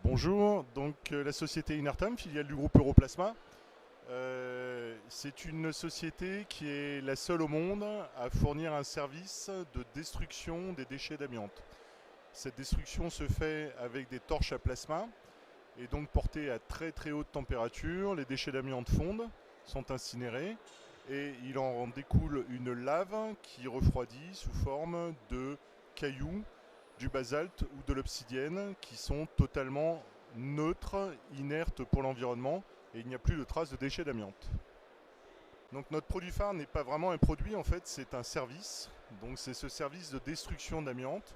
Bonjour, la société Inertam, filiale du groupe Europlasma, c'est une société qui est la seule au monde à fournir un service de destruction des déchets d'amiante. Cette destruction se fait avec des torches à plasma et donc portées à très très haute température. Les déchets d'amiante fondent, sont incinérés et il en découle une lave qui refroidit sous forme de cailloux, du basalte ou de l'obsidienne qui sont totalement neutres, inertes pour l'environnement et il n'y a plus de traces de déchets d'amiante. Donc notre produit phare n'est pas vraiment un produit, en fait c'est un service. Donc c'est ce service de destruction d'amiante.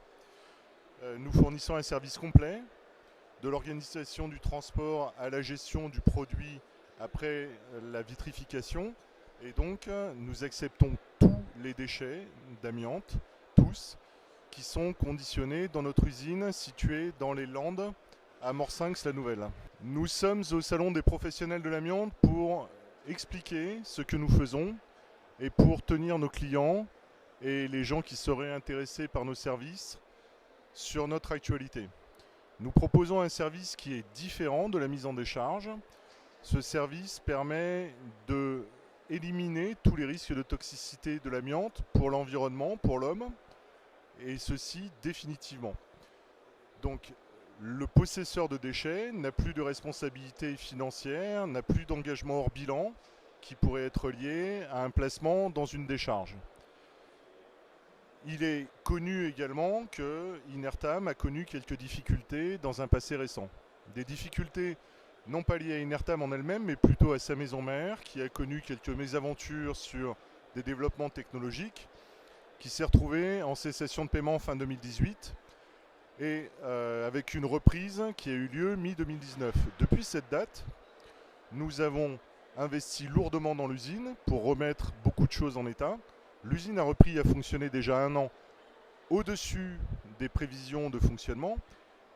Nous fournissons un service complet, de l'organisation du transport à la gestion du produit après la vitrification. Et donc nous acceptons tous les déchets d'amiante, tous, qui sont conditionnés dans notre usine située dans les Landes, à Morsinx-la-Nouvelle. Nous sommes au Salon des professionnels de l'amiante pour expliquer ce que nous faisons et pour tenir nos clients et les gens qui seraient intéressés par nos services sur notre actualité. Nous proposons un service qui est différent de la mise en décharge. Ce service permet de éliminer tous les risques de toxicité de l'amiante pour l'environnement, pour l'homme, et ceci définitivement. Donc le possesseur de déchets n'a plus de responsabilité financière, n'a plus d'engagement hors bilan qui pourrait être lié à un placement dans une décharge. Il est connu également que Inertam a connu quelques difficultés dans un passé récent. Des difficultés non pas liées à Inertam en elle-même, mais plutôt à sa maison mère, qui a connu quelques mésaventures sur des développements technologiques, qui s'est retrouvée en cessation de paiement fin 2018 et avec une reprise qui a eu lieu mi-2019. Depuis cette date, nous avons investi lourdement dans l'usine pour remettre beaucoup de choses en état. L'usine a repris à fonctionner déjà 1 an au-dessus des prévisions de fonctionnement.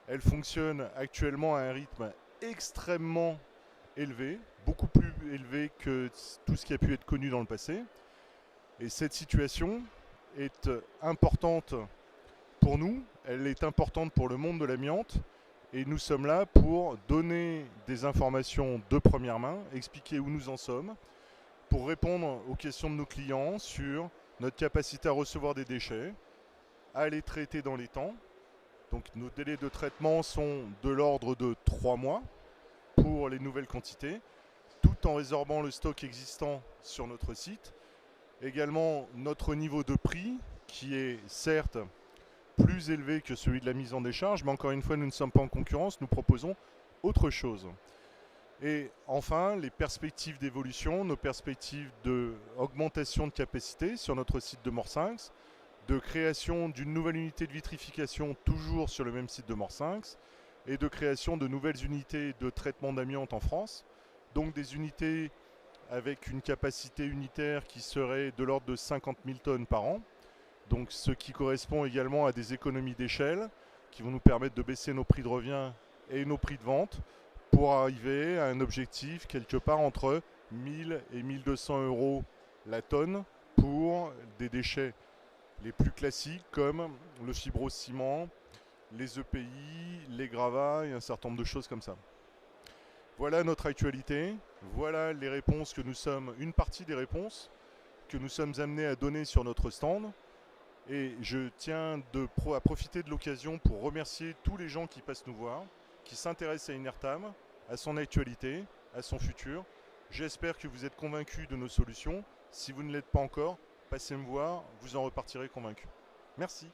Elle fonctionne actuellement à un rythme extrêmement élevé, beaucoup plus élevé que tout ce qui a pu être connu dans le passé. Et cette situation est importante pour nous, elle est importante pour le monde de l'amiante et nous sommes là pour donner des informations de première main, expliquer où nous en sommes, pour répondre aux questions de nos clients sur notre capacité à recevoir des déchets, à les traiter dans les temps. Donc nos délais de traitement sont de l'ordre de 3 mois pour les nouvelles quantités, tout en résorbant le stock existant sur notre site. Également notre niveau de prix qui est certes plus élevé que celui de la mise en décharge, mais encore une fois nous ne sommes pas en concurrence, nous proposons autre chose. Et enfin les perspectives d'évolution, nos perspectives d'augmentation de capacité sur notre site de Morsinx, de création d'une nouvelle unité de vitrification toujours sur le même site de Morsinx et de création de nouvelles unités de traitement d'amiante en France, donc des unités avec une capacité unitaire qui serait de l'ordre de 50 000 tonnes par an. Donc ce qui correspond également à des économies d'échelle qui vont nous permettre de baisser nos prix de revient et nos prix de vente pour arriver à un objectif quelque part entre 1000 et 1200 euros la tonne pour des déchets les plus classiques comme le fibrociment, les EPI, les gravats et un certain nombre de choses comme ça. Voilà notre actualité, voilà les réponses que nous sommes, une partie des réponses que nous sommes amenés à donner sur notre stand. Et je tiens à profiter de l'occasion pour remercier tous les gens qui passent nous voir, qui s'intéressent à Inertam, à son actualité, à son futur. J'espère que vous êtes convaincus de nos solutions. Si vous ne l'êtes pas encore, passez me voir, vous en repartirez convaincus. Merci.